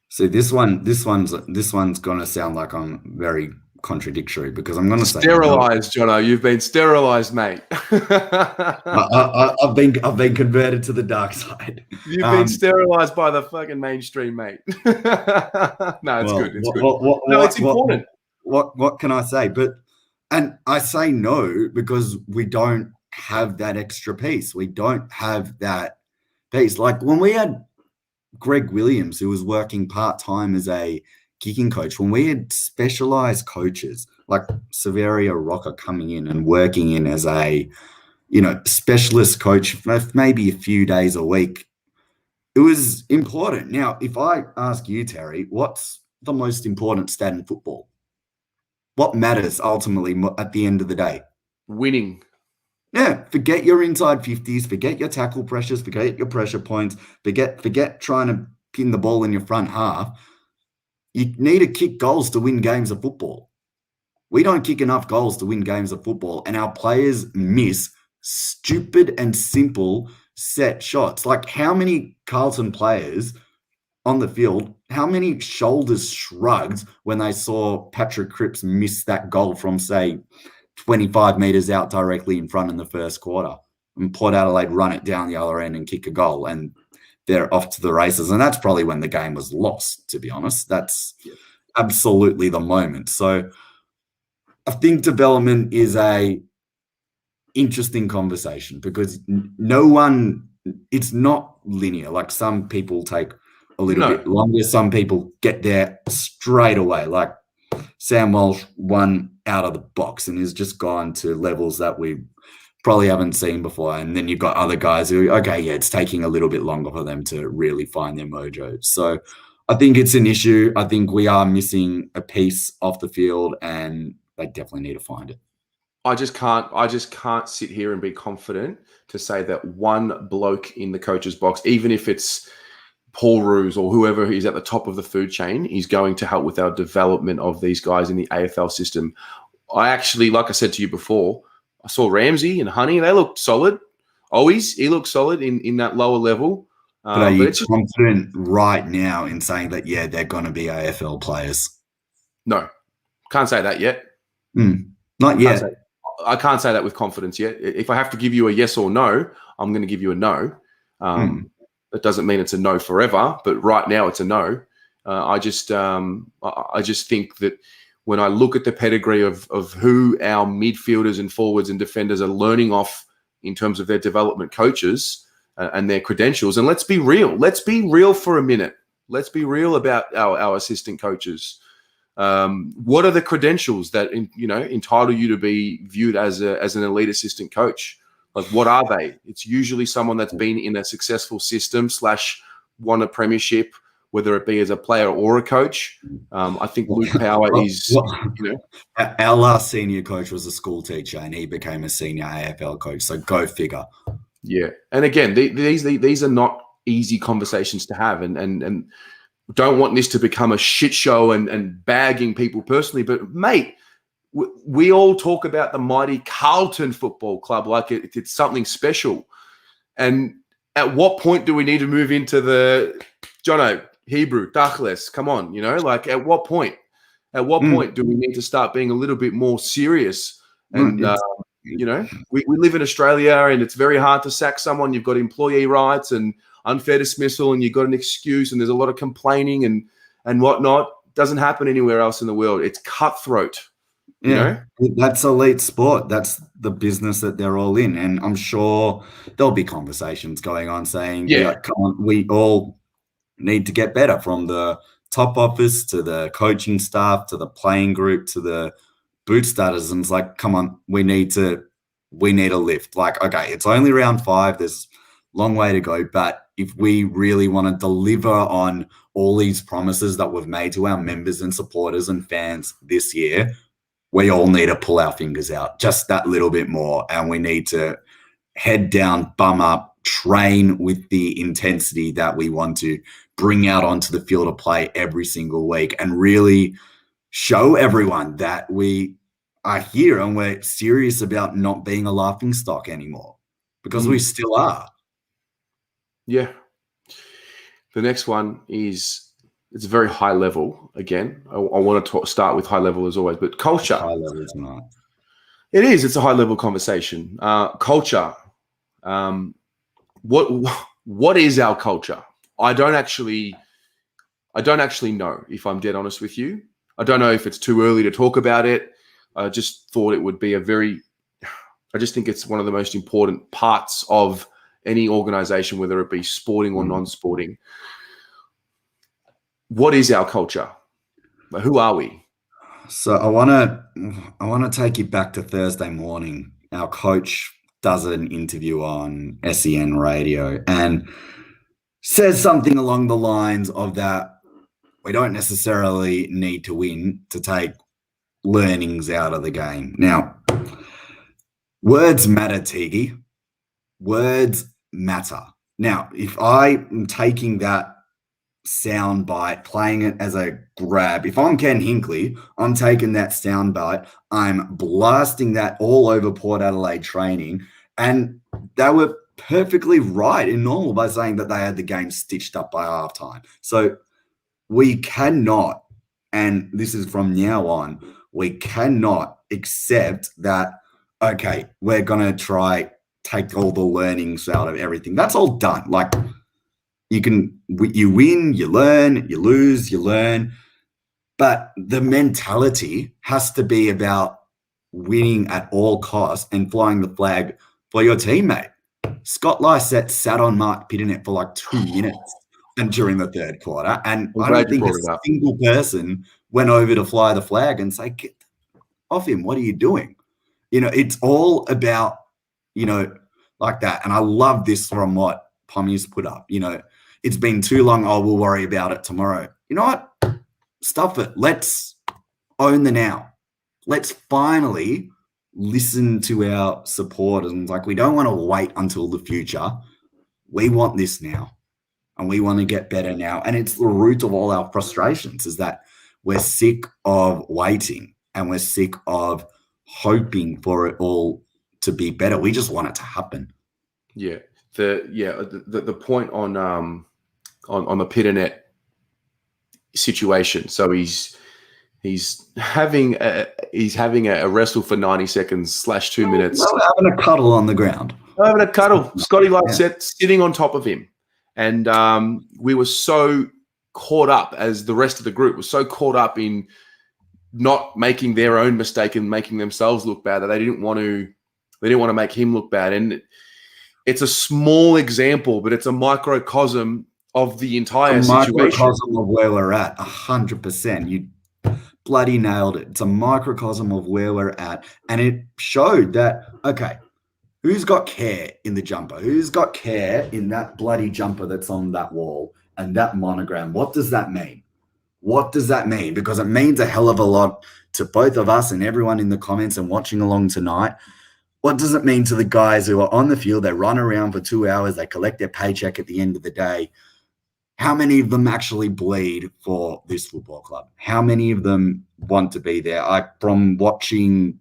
Speaker 2: See, this one's going to sound like I'm very contradictory, because I'm going to say
Speaker 1: sterilized, Jono. You've been sterilized, mate.
Speaker 2: I've been converted to the dark side.
Speaker 1: You've been sterilized by the fucking mainstream, mate. No, it's good. It's good. It's important.
Speaker 2: What can I say? And I say no because we don't have that extra piece. We don't have that piece. Like when we had Greg Williams, who was working part-time as a kicking coach, when we had specialized coaches like Severio Rocca coming in and working in as a, specialist coach maybe a few days a week, it was important. Now, if I ask you, Terry, what's the most important stat in football? What matters ultimately at the end of the day?
Speaker 1: Winning.
Speaker 2: Yeah, forget your inside 50s, forget your tackle pressures, forget your pressure points, forget trying to pin the ball in your front half. You need to kick goals to win games of football. We don't kick enough goals to win games of football, and our players miss stupid and simple set shots. Like, how many Carlton players on the field, how many shoulders shrugged when they saw Patrick Crips miss that goal from, say, 25 metres out directly in front in the first quarter, and Port Adelaide run it down the other end and kick a goal, and they're off to the races. And that's probably when the game was lost, to be honest. That's absolutely the moment. So I think development is a interesting conversation, because it's not linear. Like, some people take a little bit longer. Some people get there straight away. Like Sam Walsh won out of the box and has just gone to levels that we probably haven't seen before. And then you've got other guys who, it's taking a little bit longer for them to really find their mojo. So I think it's an issue. I think we are missing a piece off the field, and they definitely need to find it.
Speaker 1: I just can't sit here and be confident to say that one bloke in the coach's box, even if it's Paul Roos or whoever is at the top of the food chain, is going to help with our development of these guys in the AFL system. I actually, like I said to you before, I saw Ramsey and Honey. They looked solid. He looked solid in that lower level.
Speaker 2: But are you confident right now in saying that, they're going to be AFL players? No.
Speaker 1: Can't say that yet.
Speaker 2: Not yet.
Speaker 1: I can't say that with confidence yet. If I have to give you a yes or no, I'm going to give you a no. That doesn't mean it's a no forever, but right now it's a no. I just think that when I look at the pedigree of who our midfielders and forwards and defenders are learning off in terms of their development coaches and their credentials, and let's be real. Let's be real for a minute. Let's be real about our assistant coaches. What are the credentials that entitle you to be viewed as an elite assistant coach? Like, what are they? It's usually someone that's been in a successful system / won a premiership, whether it be as a player or a coach. I think Luke Power is,
Speaker 2: Our last senior coach was a school teacher, and he became a senior AFL coach. So go figure.
Speaker 1: Yeah, and again, these are not easy conversations to have, and don't want this to become a shit show and bagging people personally. But mate, we all talk about the mighty Carlton Football Club like it's something special. And at what point do we need to move into the Jono Hebrew Tachlis? Come on, like at what point? At what point do we need to start being a little bit more serious? And we live in Australia, and it's very hard to sack someone. You've got employee rights and unfair dismissal, and you've got an excuse, and there's a lot of complaining and whatnot. Doesn't happen anywhere else in the world. It's cutthroat.
Speaker 2: That's elite sport. That's the business that they're all in, and I'm sure there'll be conversations going on saying, come on, we all need to get better, from the top office to the coaching staff to the playing group to the boot starters. And it's like, come on, we need a lift. Like, okay, it's only round 5. There's a long way to go, but if we really want to deliver on all these promises that we've made to our members and supporters and fans this year, we all need to pull our fingers out just that little bit more. And we need to head down, bum up, train with the intensity that we want to bring out onto the field of play every single week, and really show everyone that we are here and we're serious about not being a laughing stock anymore, because we still are.
Speaker 1: Yeah. The next one is, it's very high level. Again, I want to start with high level as always, but culture.
Speaker 2: High level tonight.
Speaker 1: It is. It's a high level conversation. Culture. What is our culture? I don't actually know, if I'm dead honest with you. I don't know if it's too early to talk about it. I just thought it would be I just think it's one of the most important parts of any organization, whether it be sporting or non-sporting. What is our culture? Who are we?
Speaker 2: So I want to take you back to Thursday morning. Our coach does an interview on SEN radio and says something along the lines of that we don't necessarily need to win to take learnings out of the game. Now, words matter, Tiggy. Words matter. Now, if I am taking that sound bite, playing it as a grab, if I'm Ken Hinkley, I'm taking that sound bite, I'm blasting that all over Port Adelaide training, and they were perfectly right in normal by saying that they had the game stitched up by halftime. So we cannot, and this is from now on, we cannot accept that, okay, we're going to try take all the learnings out of everything. That's all done. Like, you win, you learn, you lose, you learn. But the mentality has to be about winning at all costs and flying the flag for your teammate. Scott Lysette sat on Mark Pitternet for like 2 minutes and during the third quarter. And I don't think a single person went over to fly the flag and say, get off him. What are you doing? It's all about, like that. And I love this from what Pommy's put up. It's been too long. Oh, we'll worry about it tomorrow. You know what? Stuff it. Let's own the now. Let's finally listen to our supporters. Like, we don't want to wait until the future. We want this now. And we want to get better now. And it's the root of all our frustrations, is that we're sick of waiting and we're sick of hoping for it all to be better. We just want it to happen.
Speaker 1: Yeah. The point on the Pitternet situation. So he's having a wrestle for 90 seconds / 2 minutes.
Speaker 2: Well, having a cuddle on the ground.
Speaker 1: Having a cuddle. Scotty Lysette sitting on top of him. And we were so caught up, as the rest of the group was so caught up in not making their own mistake and making themselves look bad, that they didn't want to make him look bad. And it's a small example, but it's a microcosm of the entire situation.
Speaker 2: Microcosm of where we're at, 100%. You bloody nailed it. It's a microcosm of where we're at. And it showed that, okay, who's got care in the jumper? Who's got care in that bloody jumper that's on that wall and that monogram? What does that mean? What does that mean? Because it means a hell of a lot to both of us and everyone in the comments and watching along tonight. what does it mean to the guys who are on the field? They run around for 2 hours. They collect their paycheck at the end of the day. How many of them actually bleed for this football club? How many of them want to be there? From watching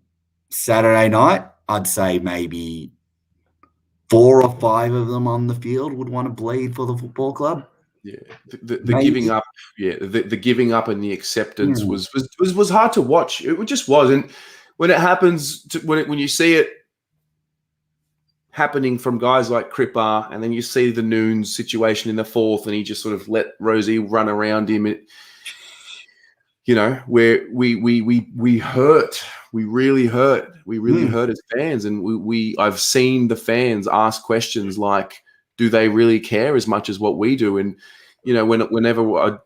Speaker 2: Saturday night, I'd say maybe 4 or 5 of them on the field would want to bleed for the football club.
Speaker 1: Yeah, the giving up, the giving up and the acceptance was hard to watch. It just was, and when it happens, when you see it happening from guys like Cripper, and then you see the Noons situation in the fourth, and he just sort of let Rosie run around him. Where we hurt, we really hurt as fans, and I've seen the fans ask questions like, do they really care as much as what we do? And, whenever I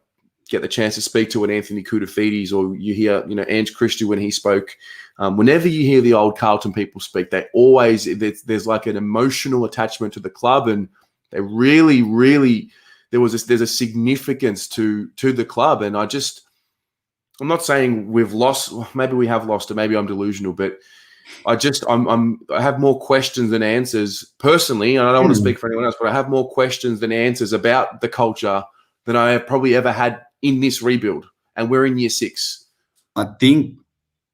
Speaker 1: get the chance to speak to an Anthony Koutafidis, or you hear, Ange Christie when he spoke, whenever you hear the old Carlton people speak, they always, there's like an emotional attachment to the club, and they really, really, there's a significance to the club. And I'm not saying we've lost, maybe we have lost, or maybe I'm delusional, but I have more questions than answers personally, and I don't want to speak for anyone else, but I have more questions than answers about the culture than I have probably ever had in this rebuild. And we're in year 6.
Speaker 2: I think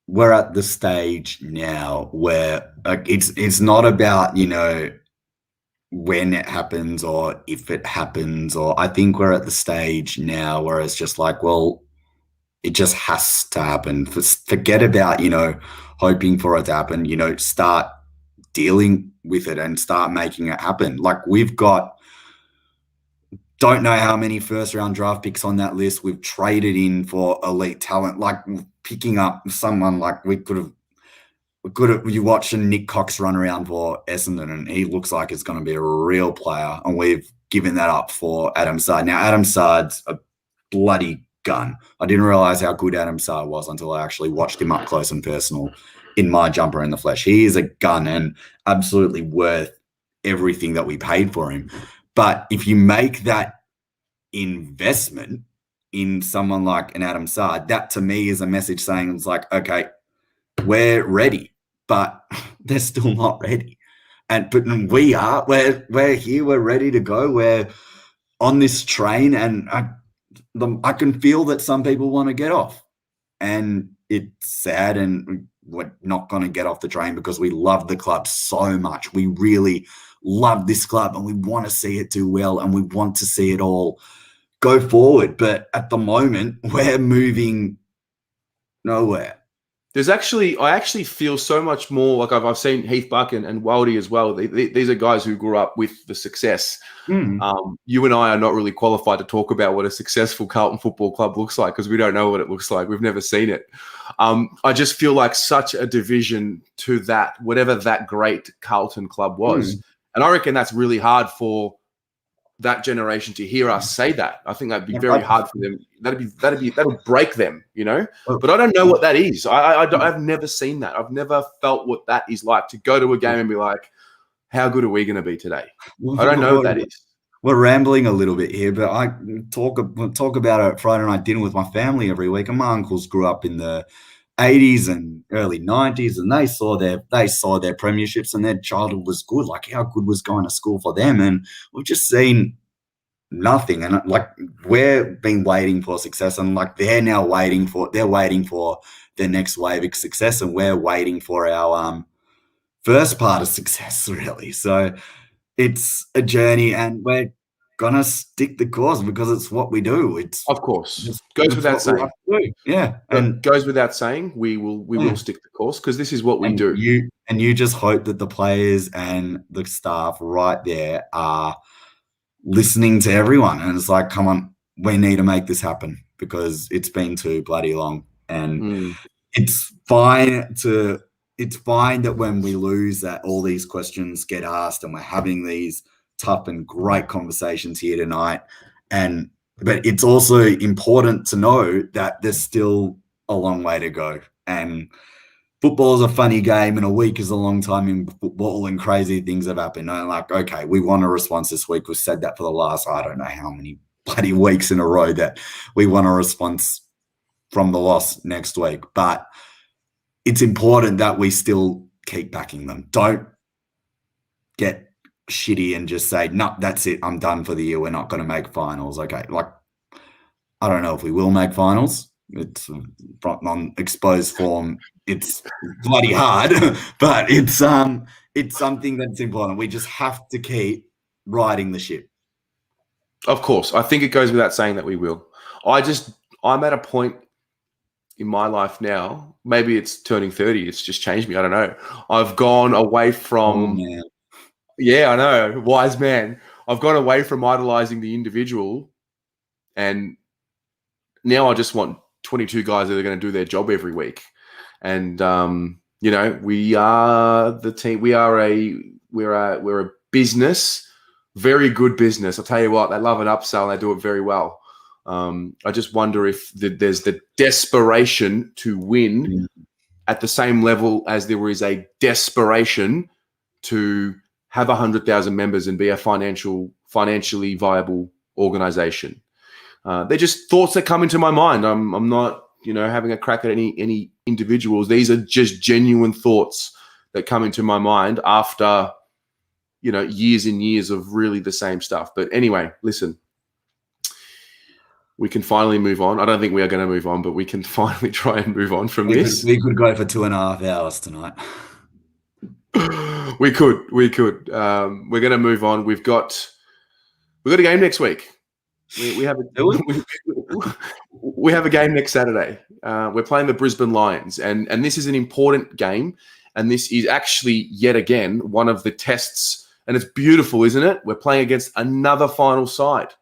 Speaker 2: we're at the stage now where it's not about, when it happens or if it happens, or I think we're at the stage now where it's just like, well, it just has to happen. Forget about, hoping for it to happen, start dealing with it and start making it happen. Like, we've got, don't know how many first round draft picks on that list. We've traded in for elite talent, like picking up someone like you watching Nick Cox run around for Essendon, and he looks like it's going to be a real player. And we've given that up for Adam Saad. Now, Adam Saad's a bloody gun. I didn't realize how good Adam Saad was until I actually watched him up close and personal in my jumper in the flesh. He is a gun and absolutely worth everything that we paid for him. But if you make that investment in someone like an Adam Saad, that to me is a message saying, it's like, okay, we're ready, but they're still not ready. But we are. We're here. We're ready to go. We're on this train, and I can feel that some people want to get off, and it's sad, and we're not going to get off the train because we love the club so much. We really love this club, and we want to see it do well, and we want to see it all go forward. But at the moment, we're moving nowhere.
Speaker 1: I actually feel so much more like I've seen Heath Buck and Waldy as well. These are guys who grew up with the success. You and I are not really qualified to talk about what a successful Carlton Football Club looks like, because we don't know what it looks like. We've never seen it. I just feel like such a division to that, whatever that great Carlton club was. And I reckon that's really hard for that generation to hear us say that. I think that'd be very hard for them. That'll break them, But I don't know what that is. I've never seen that. I've never felt what that is like, to go to a game and be like, how good are we going to be today? I don't know what that is.
Speaker 2: We're rambling a little bit here, but I talk about it Friday night dinner with my family every week. And my uncles grew up in the 80s and early 90s, and they saw their premierships, and their childhood was good. Like, how good was going to school for them? And we've just seen nothing. And like, we've been waiting for success, and like, they're waiting for their next wave of success, and we're waiting for our first part of success, really. So it's a journey, and we're gonna stick the course because it's what we do. It's,
Speaker 1: of course, goes without saying.
Speaker 2: Yeah, and
Speaker 1: goes without saying, we will stick the course, because this is what we do.
Speaker 2: You just hope that the players and the staff right there are listening to everyone, and it's like, come on, we need to make this happen, because it's been too bloody long. And it's fine that when we lose, that all these questions get asked, and we're having these tough and great conversations here tonight. But it's also important to know that there's still a long way to go. And football is a funny game, and a week is a long time in football, and crazy things have happened. And like, okay, we want a response this week. We've said that for the last, I don't know how many bloody weeks in a row, that we want a response from the loss next week. But it's important that we still keep backing them. Don't get shitty and just say, no, that's it. I'm done for the year. We're not going to make finals. Okay. Like, I don't know if we will make finals. It's on exposed form. It's bloody hard, but it's something that's important. We just have to keep riding the ship.
Speaker 1: Of course. I think it goes without saying that we will. I'm at a point in my life now, maybe it's turning 30. It's just changed me. I don't know. I've gone away from, yeah, I know, wise man. I've gone away from idolizing the individual, and now I just want 22 guys that are going to do their job every week. And, we are the team. We're a business, very good business. I'll tell you what, they love an upsell and they do it very well. I just wonder if there's the desperation to win at the same level as there is a desperation to have 100,000 members and be a financially viable organization. They're just thoughts that come into my mind. I'm not, having a crack at any individuals. These are just genuine thoughts that come into my mind after, years and years of really the same stuff. But anyway, listen. We can finally move on. I don't think we are going to move on, but we can finally try and move on from this.
Speaker 2: We could go for 2.5 hours tonight.
Speaker 1: We could. We're going to move on. We've got a game next week. We have a game next Saturday. We're playing the Brisbane Lions, and this is an important game. And this is actually yet again one of the tests, and it's beautiful, isn't it? We're playing against another final side.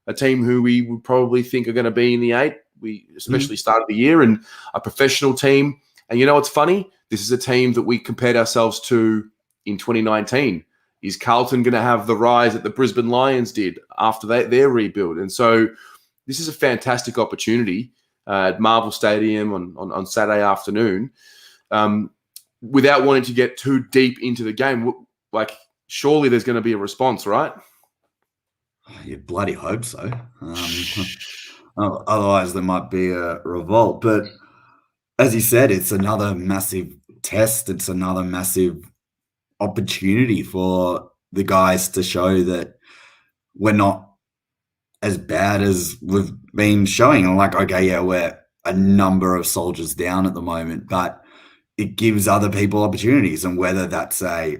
Speaker 1: A team who we would probably think are going to be in the 8. We especially started the year, and a professional team. And what's funny? This is a team that we compared ourselves to in 2019. Is Carlton going to have the rise that the Brisbane Lions did after their rebuild? And so this is a fantastic opportunity at Marvel Stadium on Saturday afternoon. Without wanting to get too deep into the game, surely there's going to be a response, right?
Speaker 2: You bloody hope so. Otherwise, there might be a revolt. But as you said, it's another massive test. It's another massive opportunity for the guys to show that we're not as bad as we've been showing. I'm like, okay, yeah, we're a number of soldiers down at the moment, but it gives other people opportunities. And whether that's a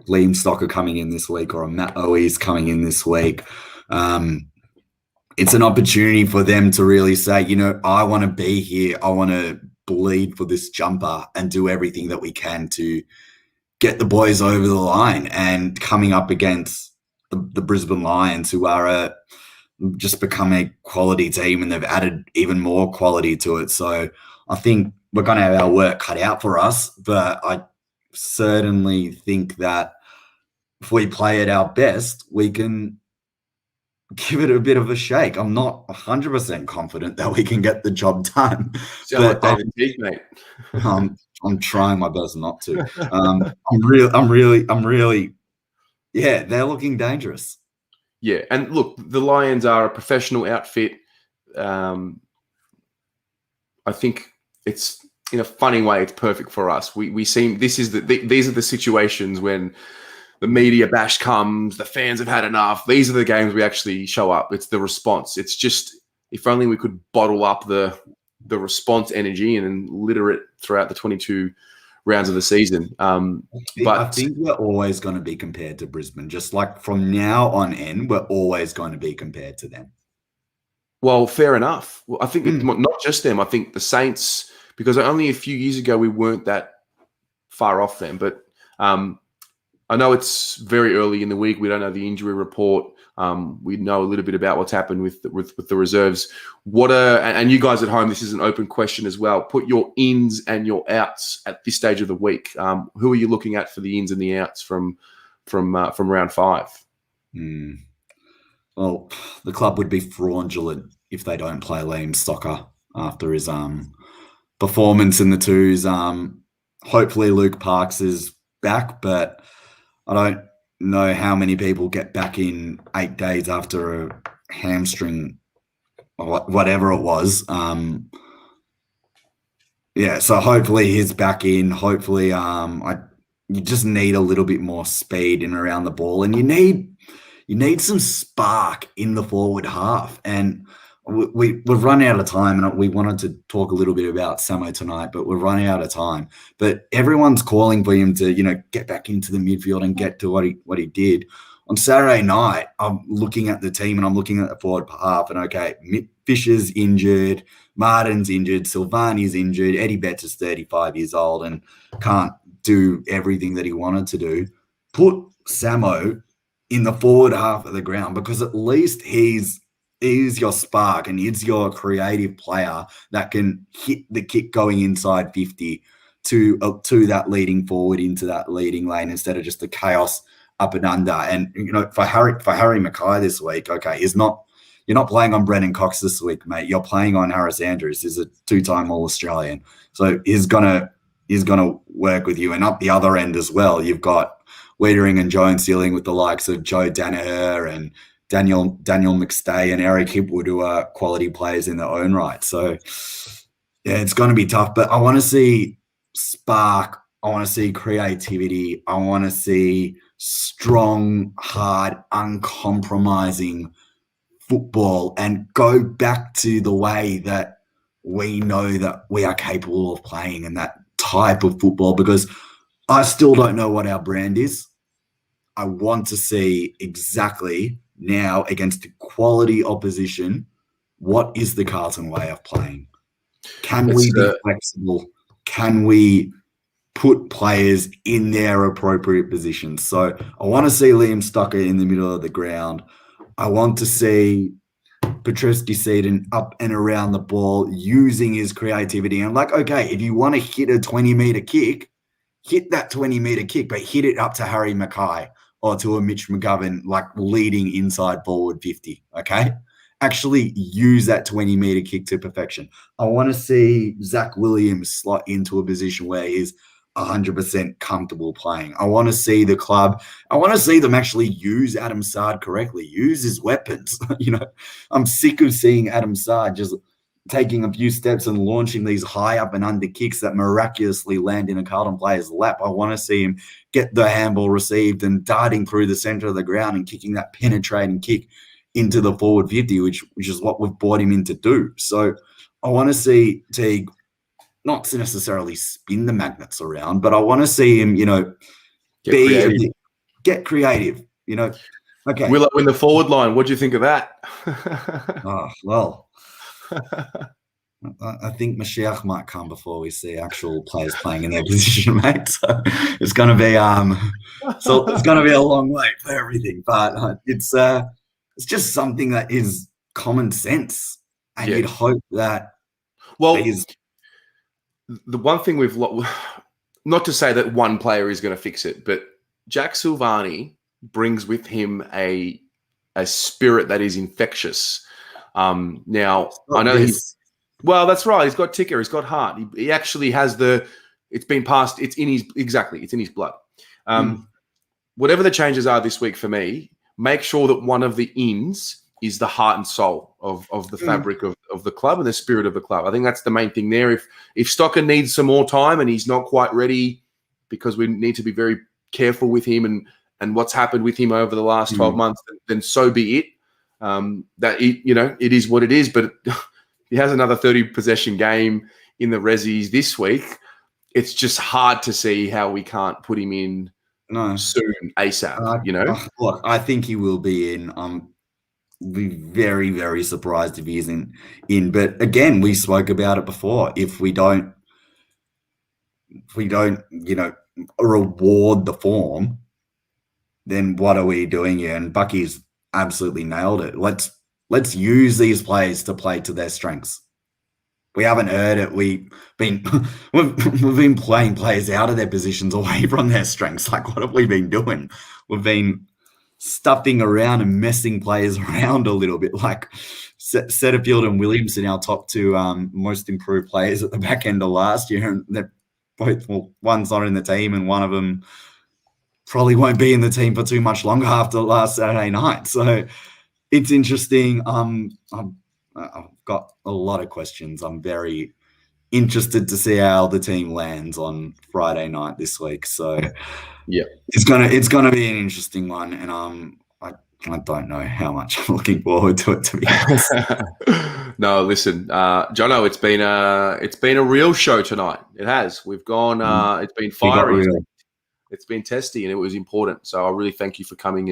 Speaker 2: Liam Stocker coming in this week or a Matt Owies coming in this week, it's an opportunity for them to really say, I want to be here. I want to bleed for this jumper and do everything that we can to get the boys over the line. And coming up against the Brisbane Lions, who are just become a quality team, and they've added even more quality to it. So I think we're going to have our work cut out for us, but I certainly think that if we play at our best, we can give it a bit of a shake. I'm not 100% confident that we can get the job done.
Speaker 1: Sound like David Teague, mate.
Speaker 2: I'm trying my best not to. I'm really, yeah, they're looking dangerous.
Speaker 1: Yeah, and look, the Lions are a professional outfit. I think it's, in a funny way, it's perfect for us. We seem, these are the situations when the media bash comes, the fans have had enough. These are the games we actually show up. It's the response. It's just, if only we could bottle up the response energy and litter it throughout the 22 rounds of the season. But
Speaker 2: I think we're always going to be compared to Brisbane. Just like from now on in, we're always going to be compared to them.
Speaker 1: Well, fair enough. Well, I think not just them. I think the Saints, because only a few years ago we weren't that far off them. But I know it's very early in the week. We don't know the injury report. We know a little bit about what's happened with the reserves. And you guys at home, this is an open question as well. Put your ins and your outs at this stage of the week. Who are you looking at for the ins and the outs from round 5?
Speaker 2: Well, the club would be fraudulent if they don't play Liam Stocker after his performance in the twos. Hopefully Luke Parks is back, but I don't know how many people get back in 8 days after a hamstring or whatever it was. Yeah, so hopefully he's back in. Hopefully, you just need a little bit more speed in and around the ball, and you need some spark in the forward half. And we've run out of time, and we wanted to talk a little bit about Samo tonight, but we're running out of time. But everyone's calling for him to, get back into the midfield and get to what he did. On Saturday night, I'm looking at the team and I'm looking at the forward half, and okay, Fisher's injured, Martin's injured, Silvani's injured, Eddie Betts is 35 years old and can't do everything that he wanted to do. Put Samo in the forward half of the ground, because at least he's your spark and he's your creative player that can hit the kick going inside 50 to that leading forward into that leading lane, instead of just the chaos up and under. And for Harry Mackay this week, okay, you're not playing on Brennan Cox this week, mate. You're playing on Harris Andrews. He's a 2-time All-Australian, so he's gonna work with you. And up the other end as well, you've got Wiedering and Jones dealing with the likes of Joe Danaher and Daniel McStay and Eric Hipwood, who are quality players in their own right. So yeah, it's going to be tough. But I want to see spark. I want to see creativity. I want to see strong, hard, uncompromising football, and go back to the way that we know that we are capable of playing, and that type of football, because I still don't know what our brand is. I want to see exactly now, against quality opposition, what is the Carlton way of playing? Can we be flexible? Can we put players in their appropriate positions? So I want to see Liam Stocker in the middle of the ground. I want to see Petrescu-Seaton up and around the ball, using his creativity. And okay, if you want to hit a 20-meter kick, hit that 20-meter kick, but hit it up to Harry Mackay or to a Mitch McGovern, leading inside forward 50, okay? Actually use that 20-meter kick to perfection. I want to see Zach Williams slot into a position where he's 100% comfortable playing. I want to see the club. I want to see them actually use Adam Sard correctly, use his weapons. I'm sick of seeing Adam Sard just taking a few steps and launching these high up and under kicks that miraculously land in a Carlton player's lap. I want to see him get the handball received and darting through the center of the ground and kicking that penetrating kick into the forward 50, which is what we've brought him in to do. So I want to see Teague not to necessarily spin the magnets around, but I want to see him, get creative. Okay.
Speaker 1: Willow in the forward line. What do you think of that?
Speaker 2: Well, I think Mashiach might come before we see actual players playing in their position, mate. So it's going to be it's going to be a long wait for everything, but it's just something that is common sense, and you'd hope that.
Speaker 1: Well, the one thing we've not to say that one player is going to fix it, but Jack Silvani brings with him a spirit that is infectious. Now I know that's right. He's got ticker. He's got heart. He actually has it's been passed. It's in his blood. Whatever the changes are this week for me, make sure that one of the ins is the heart and soul of the fabric of the club and the spirit of the club. I think that's the main thing there. If Stocker needs some more time and he's not quite ready, because we need to be very careful with him and what's happened with him over the last 12 months, then so be it. It is what it is. But he has another 30 possession game in the Rezzies this week. It's just hard to see how we can't put him in soon, ASAP.
Speaker 2: Look, I think he will be in. Be very, very surprised if he isn't in. But again, we spoke about it before. If we don't, reward the form, then what are we doing here? And Bucky's absolutely nailed it. Let's use these players to play to their strengths. We haven't heard it. We've been playing players out of their positions, away from their strengths. What have we been doing? We've been stuffing around and messing players around a little bit, like Setterfield and Williamson, our top two most improved players at the back end of last year. And they're both, one's not in the team and one of them probably won't be in the team for too much longer after last Saturday night. So it's interesting. I've got a lot of questions. I'm very interested to see how the team lands on Friday night this week. So
Speaker 1: Yeah.
Speaker 2: it's gonna be an interesting one, and I don't know how much I'm looking forward to it, to be honest.
Speaker 1: No, listen, Jono, it's been a real show tonight. It has. We've gone. It's been fiery. It's been testy, and it was important. So I really thank you for coming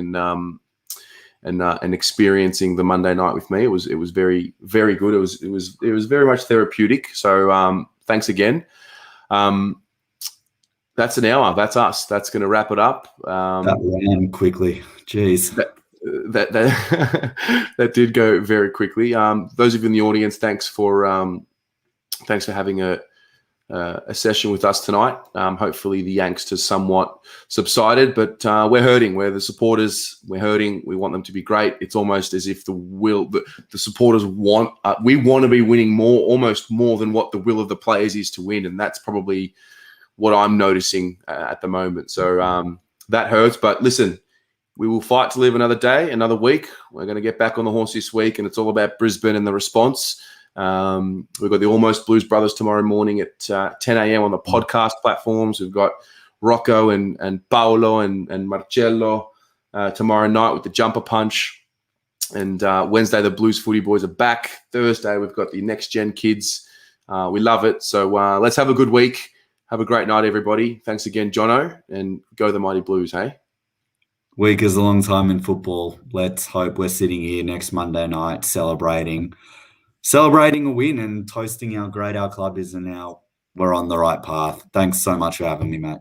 Speaker 1: and experiencing the Monday night with me. It was very, very good. It was very much therapeutic. So thanks again. That's an hour. That's us. That's going to wrap it up.
Speaker 2: That ran quickly. Jeez.
Speaker 1: That did go very quickly. Those of you in the audience, thanks for having a session with us tonight. Hopefully the angst has somewhat subsided, but we're hurting. We're the supporters. We're hurting. We want them to be great. It's almost as if the supporters want. We want to be winning more, almost more than what the will of the players is to win, and that's probably what I'm noticing at the moment. So that hurts. But listen, we will fight to live another day, another week. We're going to get back on the horse this week, and it's all about Brisbane and the response. We've got the Almost Blues Brothers tomorrow morning at 10 a.m. on the podcast platforms. We've got Rocco and Paolo and Marcello tomorrow night with the Jumper Punch. And Wednesday, the Blues Footy Boys are back. Thursday, we've got the Next Gen Kids. We love it. So let's have a good week. Have a great night, everybody. Thanks again, Jono, and go the Mighty Blues, hey?
Speaker 2: Week is a long time in football. Let's hope we're sitting here next Monday night celebrating a win and toasting how great our club is, and now we're on the right path. Thanks so much for having me, mate.